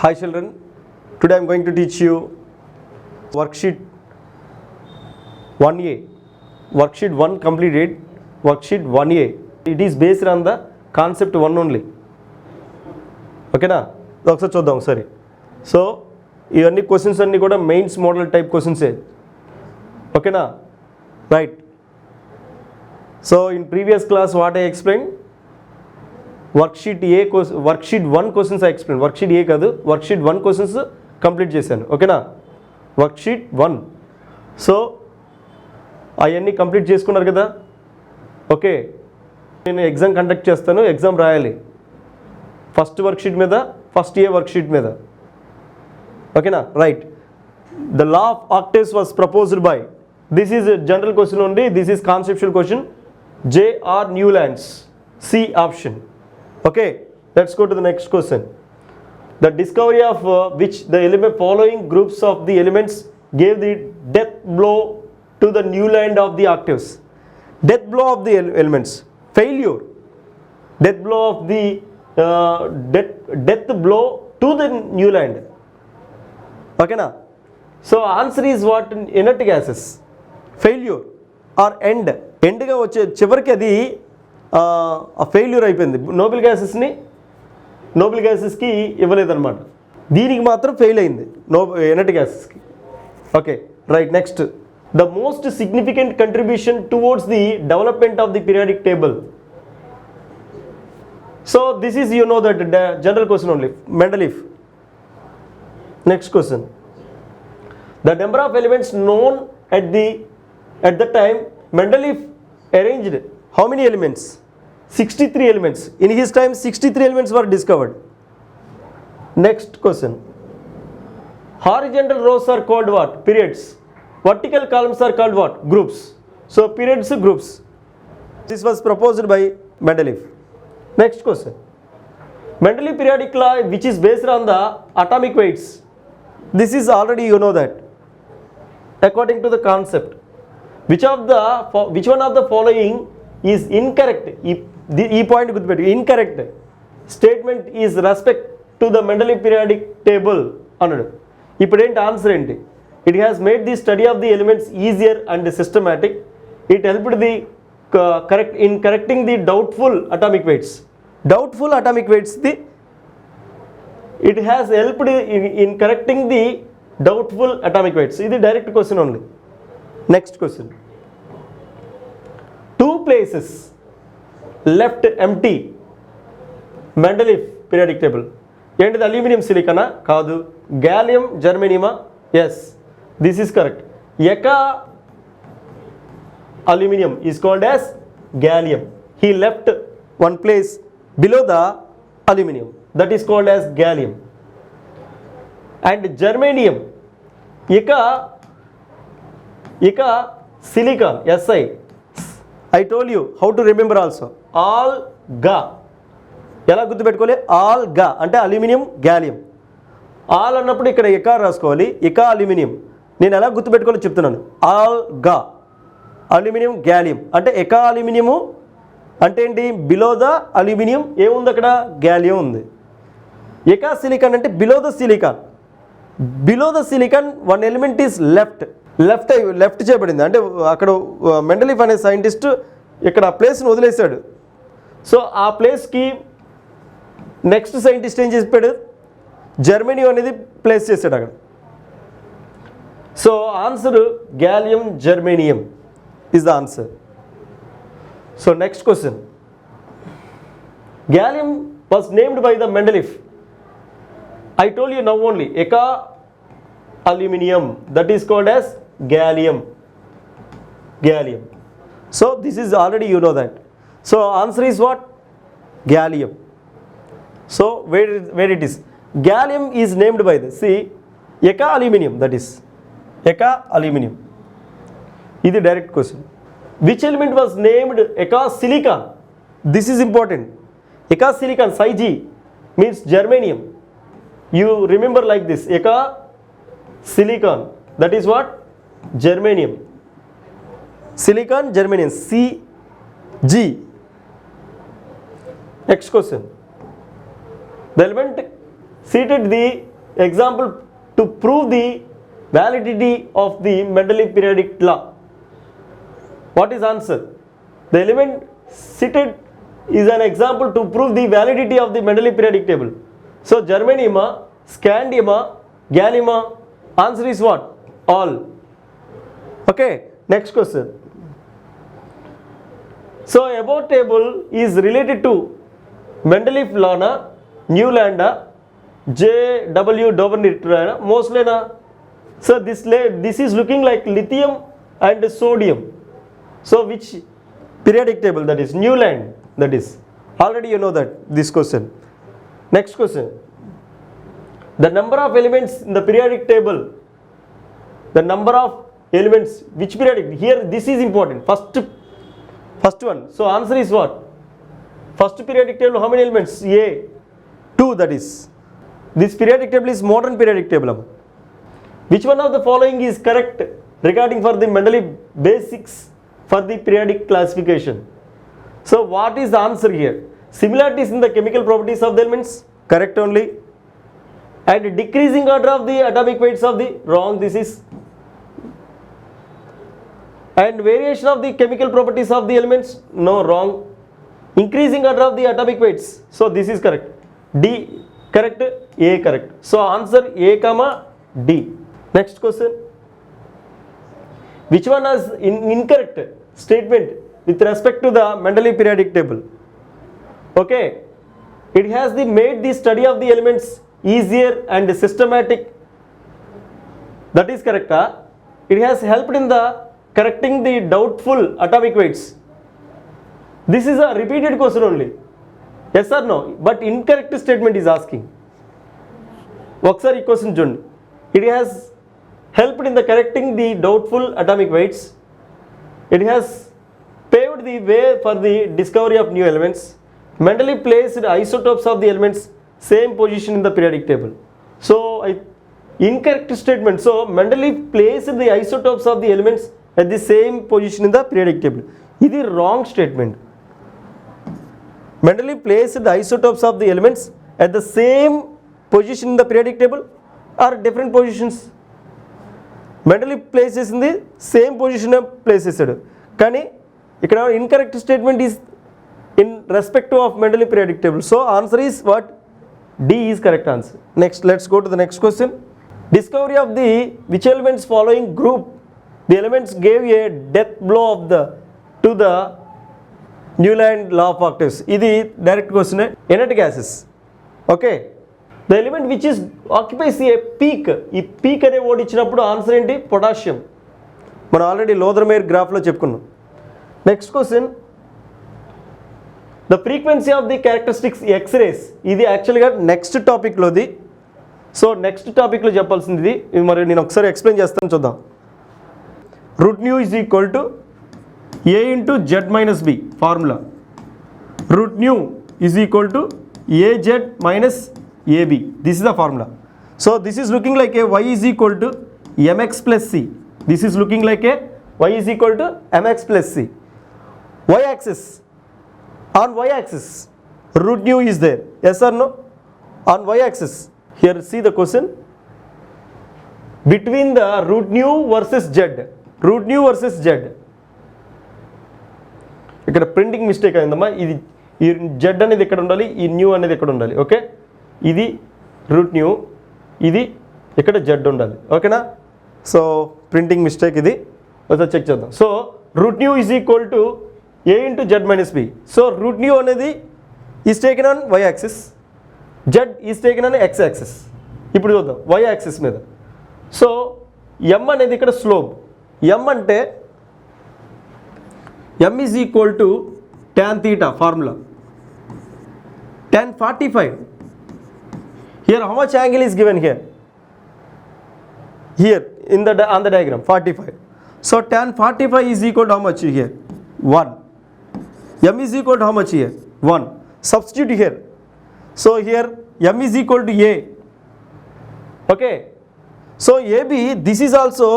Hi children, today I am going to teach you worksheet 1A. Worksheet 1 completed, worksheet 1A. It is based on the concept 1 only. Okay na? ఒకసారి చూద్దాం ఒకసారి. So ఇవన్నీ questions అన్నీ కూడా mains model type క్వశ్చన్సే. ఓకేనా? Right. So in previous class what I explain, worksheet 1 questions I explain. Worksheet A కాదు, worksheet 1 questions complete చేశాను. ఓకేనా? వర్క్షీట్ 1. సో అవన్నీ కంప్లీట్ చేసుకున్నారు కదా. ఓకే, నేను ఎగ్జామ్ కండక్ట్ చేస్తాను, ఎగ్జామ్ రాయాలి ఫస్ట్ వర్క్షీట్ మీద, ఫస్ట్ ఏ వర్క్షీట్ మీద. ఓకేనా? Right. The law of octaves was proposed by, this is general question only, this is conceptual question, J.R. Newlands, C option. Okay, let's go to the next question. The discovery of which the following groups of the elements gave the death blow to the Newland of the octaves. Death blow of the elements, failure. Death blow of the death blow to the Newland. Okay na? So answer is what? Inert gases, failure or end. ఎండ్గా వచ్చే చివరికి అది failure అయిపోయింది. Nobel గ్యాసెస్కి ఇవ్వలేదన్నమాట, దీనికి మాత్రం fail అయింది inert గ్యాసెస్కి. Okay, right. Next, the most significant contribution towards the development of the periodic table. So this is, you know that general question only, Mendeleev. Next question, the number of elements known at the time Mendeleev arranged how many elements? 63 elements. In his time 63 elements were discovered. Next question, horizontal rows are called what? Periods. Vertical columns are called what? Groups. So periods, groups. This was proposed by Mendeleev. Next question, Mendeleev periodic law which is based on the atomic weights. This is already, you know that, according to the concept. Which one of the following is incorrect? ఈ point గుర్తుపెట్టు, incorrect statement is respect to the Mendeleev periodic table అన్నాడు. ఇప్పుడు ఏంటి answer ఏంటి? It has made the study of the elements easier and systematic. It helped the correcting the doubtful atomic weights. Doubtful atomic weights the it has helped in correcting the doubtful atomic weights. ఇది direct question only. Next question, 2 places left empty Mendeleev periodic table. ఏంటిది? Aluminium సిలికానా? కాదు. Gallium జర్మేనియమా? Yes, this is correct. Eka aluminium is called as gallium. He left 1 place below the aluminum, that is called as gallium. And germanium, ఇక silicon, SI. I told you how to remember also. All గా ఎలా గుర్తుపెట్టుకోవాలి? All గా అంటే aluminium, gallium. All అన్నప్పుడు ఇక్కడ ఎకా రాసుకోవాలి, ఇక అల్యూమినియం. నేను ఎలా గుర్తుపెట్టుకోవాలో చెప్తున్నాను. ఆల్ గా అల్యూమినియం, గ్యాలియం అంటే ఎకా అల్యూమినియము అంటే ఏంటి? బిలో ద అల్యూమినియం ఏముంది అక్కడ? గ్యాలియం ఉంది. ఎకా సిలికాన్ అంటే below the silicon. Below the silicon 1 element is left చేయబడింది. అంటే అక్కడ మెండలీఫ్ అనే సైంటిస్ట్ ఇక్కడ ప్లేస్ని వదిలేశాడు. సో ఆ ప్లేస్కి నెక్స్ట్ సైంటిస్ట్ ఏం చేసాడు? జర్మేనియం అనేది ప్లేస్ చేశాడు అక్కడ. So answer gallium germanium is the answer. So next question, gallium was named by the Mendeleev. I told you now only, eka aluminum, that is called as gallium. So this is already, you know that. So answer is what? Gallium. So where it is? Gallium is named by the, see, eka aluminum, that is eka aluminum. This is direct question. Which element was named eka silicon? This is important. Eka silicon, Psi-G means germanium. You remember like this, eka silicon, that is what? Germanium. Silicon, germanium, Cg. Next question, the element seated the example to prove the validity of the Mendeleev periodic law. What is answer? The element cited is an example to prove the validity of the Mendeleev periodic table. So germanium, scandium, gallium, answer is what? All. Okay, next question. So above table is related to Mendeleev law na, Newland, J.W. Doveniter, mostly na. So this is looking like lithium and sodium. So which periodic table that is? Newland, that is. Already you know that this question. Next question. The number of elements in the periodic table. The number of elements, which periodic? Here this is important. First one. So answer is what? First periodic table, how many elements? A. 2, that is. This periodic table is modern periodic table. Which one of the following is correct regarding for the Mendeleev basics for the periodic classification? So what is the answer here? Similarities in the chemical properties of the elements, correct only. And decreasing order of the atomic weights of the, wrong, this is. And variation of the chemical properties of the elements, no, wrong. Increasing order of the atomic weights, so this is correct. D correct, A correct. So answer A comma D. Next question. Which one has incorrect statement with respect to the Mendeleev periodic table? Okay, it has made the study of the elements easier and systematic. That is correct. It has helped in the correcting the doubtful atomic weights. This is a repeated question only. Yes or no? But incorrect statement is asking. Oksari question chudandi. It has helped in the correcting the doubtful atomic weights. It has paved the way for the discovery of new elements. Mendeleev placed isotopes of the elements same position in the periodic table. So incorrect statement. So Mendeleev placed the isotopes of the elements at the same position in the periodic table. This is wrong statement. Mendeleev placed the isotopes of the elements at the same position in the periodic table or different positions. Mendeleev places in the same position of places. Kani ikkada incorrect statement is in respect of Mendeleev periodic table. So answer is what? D is correct answer. Next, let's go to the next question. Discovery of the which elements following group? The elements gave a death blow to the Newland law of octaves. This direct question. Inert gases. Okay. The element which is occupies a peak. This peak ane word ichinapudu answer enti? Potassium. మనం already Lothar Meyer గ్రాఫ్లో చెప్పుకున్నాం. Next question. The frequency of the characteristics x-rays. ఇది యాక్చువల్గా next టాపిక్లోది. So next టాపిక్లో చెప్పాల్సింది ఇది. మరి నేను ఒకసారి ఎక్స్ప్లెయిన్ చేస్తాను, చూద్దాం. Root nu is equal to A into Z minus B formula. Root nu is equal to AZ minus AB. This is the formula. So this is looking like a Y is equal to MX plus C. This is looking like a Y is equal to MX plus C. Y axis. On Y axis, root nu is there. Yes or no? On Y axis. Here see the question. Between the root nu versus Z. Root nu versus Z. ఇక్కడ printing mistake అయిందమ్మా. ఇది ఈ Z అనేది ఇక్కడ ఉండాలి, ఈ new అనేది ఇక్కడ ఉండాలి. ఓకే, ఇది రూట్ న్యూ, ఇది ఇక్కడ జెడ్ ఉండాలి. ఓకేనా? సో ప్రింటింగ్ మిస్టేక్ ఇది, ఒకసారి చెక్ చేద్దాం. So root nu is equal to A into Z minus B. So root nu అనేది is taken on Y axis, Z is taken on X axis. ఇప్పుడు చూద్దాం వై యాక్సిస్ మీద. So M అనేది ఇక్కడ slope. ఎం అంటే M is equal to tan theta formula. Tan 45. Here how much angle is given here? Here in the on the diagram 45. So tan 45 is equal to how much here? 1. M is equal to how much here? 1. Substitute here. So here M is equal to A. Okay. So AB, this is also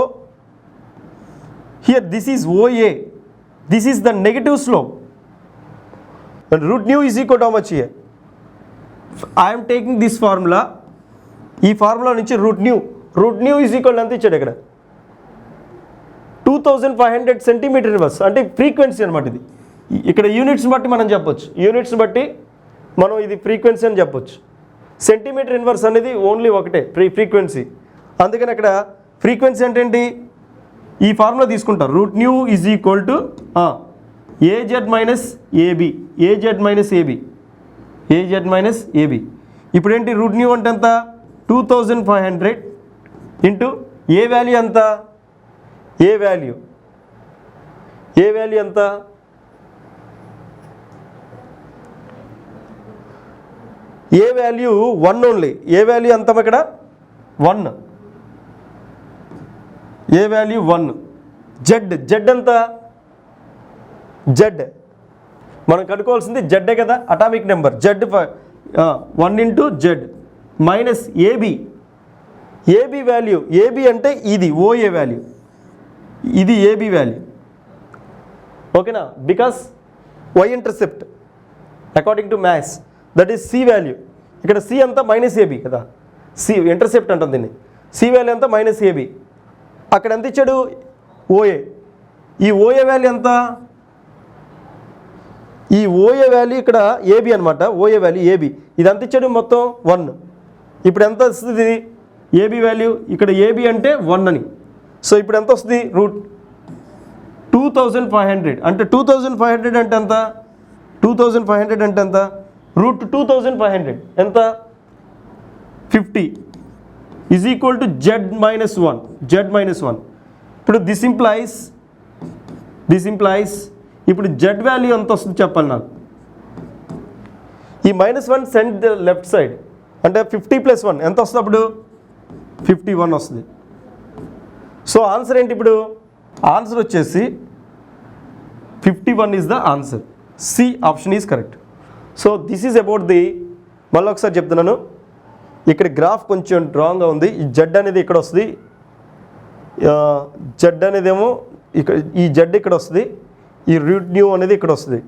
here, this is OA. This is the negative slope. And root nu is equal to how much here? I am taking this formula. ఈ formula నుంచి route nu is equal ఎంత ఇచ్చాడు ఇక్కడ 2500 centimetre inverse, అంటే frequency అనమాట ఇది. ఇక్కడ units బట్టి మనం చెప్పొచ్చు, యూనిట్స్ బట్టి మనం ఇది ఫ్రీక్వెన్సీ అని చెప్పొచ్చు. సెంటీమీటర్ ఇన్వర్స్ అనేది ఓన్లీ ఒకటే ఫ్రీక్వెన్సీ. అందుకని అక్కడ ఫ్రీక్వెన్సీ అంటే ఏంటి, ఈ ఫార్ములా తీసుకుంటారు. Root nu is equal to A Z minus A B, A Z minus A B, A Z minus A B. ఇప్పుడు ఏంటి, రూట్ న్యూ అంటే ఎంత 2500 ఇంటూ ఏ వాల్యూ ఎంత, ఏ వాల్యూ ఎంత, A value 1 only. A value ఎంత ఇక్కడ 1, ఏ వాల్యూ 1. జెడ్ ఎంత, జెడ్ మనం కనుక్కోవాల్సింది జెడ్డే కదా, atomic number. Z 1 into Z minus A B, A B value, A B అంటే ఇది ఓఏ వాల్యూ, ఇది ఏబి వాల్యూ. ఓకేనా, because Y intercept according to maths that is C value. ఇక్కడ సి అంతా మైనస్ ఏబి కదా, సి ఇంటర్సెప్ట్ అంటాం దీన్ని. సి వాల్యూ అంతా మైనస్ ఏబి. అక్కడ ఎంత ఇచ్చాడు ఓఏ, ఈ ఓఏ వాల్యూ ఎంత, ఈ ఓఏ వాల్యూ ఇక్కడ ఏబి అనమాట, ఓఏ వాల్యూ ఏబి. ఇది ఎంత ఇచ్చాడు మొత్తం 1. ఇప్పుడు ఎంత వస్తుంది ఏబి వాల్యూ, ఇక్కడ ఏబి అంటే 1 అని. సో ఇప్పుడు ఎంత వస్తుంది రూట్ 2500, అంటే 2500 అంటే ఎంత, 2500 అంటే ఎంత, రూట్ 2500 ఎంత 50 is equal to Z minus 1, Z minus 1. ఇప్పుడు దిస్ ఇంప్లాయిస్ ఇప్పుడు జెడ్ వాల్యూ ఎంత వస్తుంది చెప్పాలి నాకు. ఈ -1 సెండ్ ద లెఫ్ట్ సైడ్, అంటే 50 + 1 ఎంత వస్తుంది అప్పుడు 51 వస్తుంది. సో ఆన్సర్ ఏంటి ఇప్పుడు, ఆన్సర్ వచ్చేసి 51 is the answer. C option is correct. So this is about the, మళ్ళీ ఒకసారి చెప్తున్నాను, ఇక్కడ గ్రాఫ్ కొంచెం రాంగ్గా ఉంది. ఈ జెడ్ అనేది ఇక్కడ వస్తుంది, జెడ్ అనేదేమో ఇక్కడ, ఈ జెడ్ ఇక్కడ వస్తుంది, ఈ రూట్ న్యూ అనేది ఇక్కడ వస్తుంది.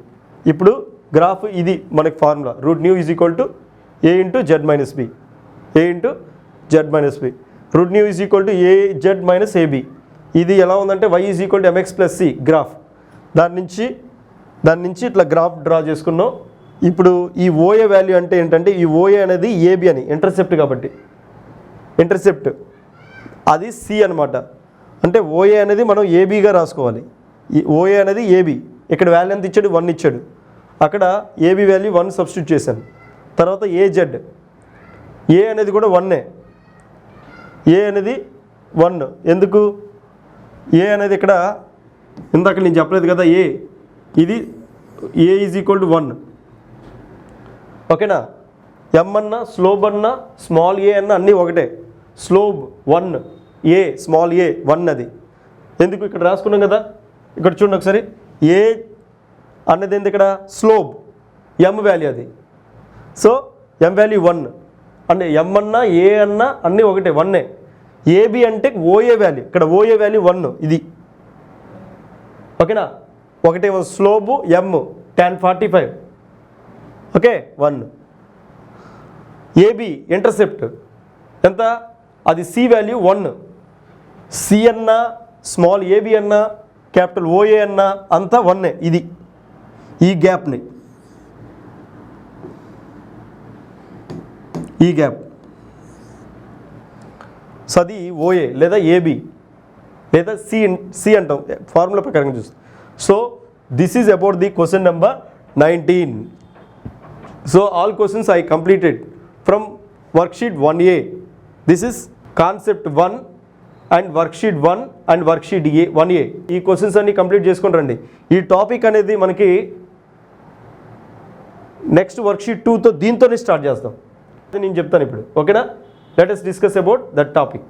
ఇప్పుడు గ్రాఫ్ ఇది మనకి formula, root nu is equal to A into Z minus B, A into Z minus B. Root nu is equal to A Z minus A B. ఇది ఎలా ఉందంటే Y is equal to M X plus C graph. దాని నుంచి ఇట్లా graph draw చేసుకున్నాం. ఇప్పుడు ఈ OA value అంటే ఏంటంటే, ఈ ఓఏ అనేది ఏబి అని ఇంటర్సెప్ట్, కాబట్టి ఇంటర్సెప్ట్ అది సి అనమాట. అంటే ఓఏ అనేది మనం ఏబీగా రాసుకోవాలి. ఈ ఓఏ అనేది ఏబి, ఇక్కడ వాల్యూ ఎంత ఇచ్చాడు 1 ఇచ్చాడు, అక్కడ ఏబి వాల్యూ 1 సబ్స్టిట్యూట్ చేశాను. తర్వాత ఏజెడ్, ఏ అనేది కూడా 1ఏ, ఏ అనేది 1. ఎందుకు ఏ అనేది ఇక్కడ ఇందాక నేను చెప్పలేదు కదా, ఏ ఇది ఏ ఈజ్ ఈక్వల్ టు 1. ఓకేనా, ఎం అన్నా స్లోబ్ అన్నా స్మాల్ ఏ అన్నా అన్నీ ఒకటే. స్లోబ్ 1, ఏ స్మాల్ ఏ 1 అది. ఎందుకు ఇక్కడ రాసుకున్నాం కదా, ఇక్కడ చూడండి ఒకసారి, ఏ అన్నది ఏంది ఇక్కడ స్లోబ్, ఎం వాల్యూ అది. సో ఎం వాల్యూ 1, అంటే ఎం అన్నా ఏ అన్నా అన్నీ ఒకటే 1ఏ. ఏబి అంటే ఓఏ వాల్యూ, ఇక్కడ ఓఏ వాల్యూ 1 ఇది. ఓకేనా, ఒకటేమో స్లోబు ఎమ్ tan 45, ఓకే 1. ఏబి ఇంటర్సెప్ట్ ఎంత, అది సి వాల్యూ 1. సి అన్నా స్మాల్ ఏబి అన్నా క్యాపిటల్ ఓఏ అన్నా అంతా 1ఏ. ఇది ఈ గ్యాప్ని, ఈ గ్యాప్, సో అది ఓఏ లేదా ఏబి లేదా సి అంటాం ఫార్ములా ప్రకారంగా చూస్తాం. So this is about the question number 19. So all questions I completed from worksheet 1A. This is concept 1 and worksheet 1 and worksheet 1A. ఈ క్వశ్చన్స్ అన్ని కంప్లీట్ చేసుకొని రండి. ఈ టాపిక్ అనేది మనకి నెక్స్ట్ వర్క్షీట్ 2తో దీంతోనే స్టార్ట్ చేస్తాం, నేను చెప్తాను ఇప్పుడు. ఓకేనా, let us discuss about that topic.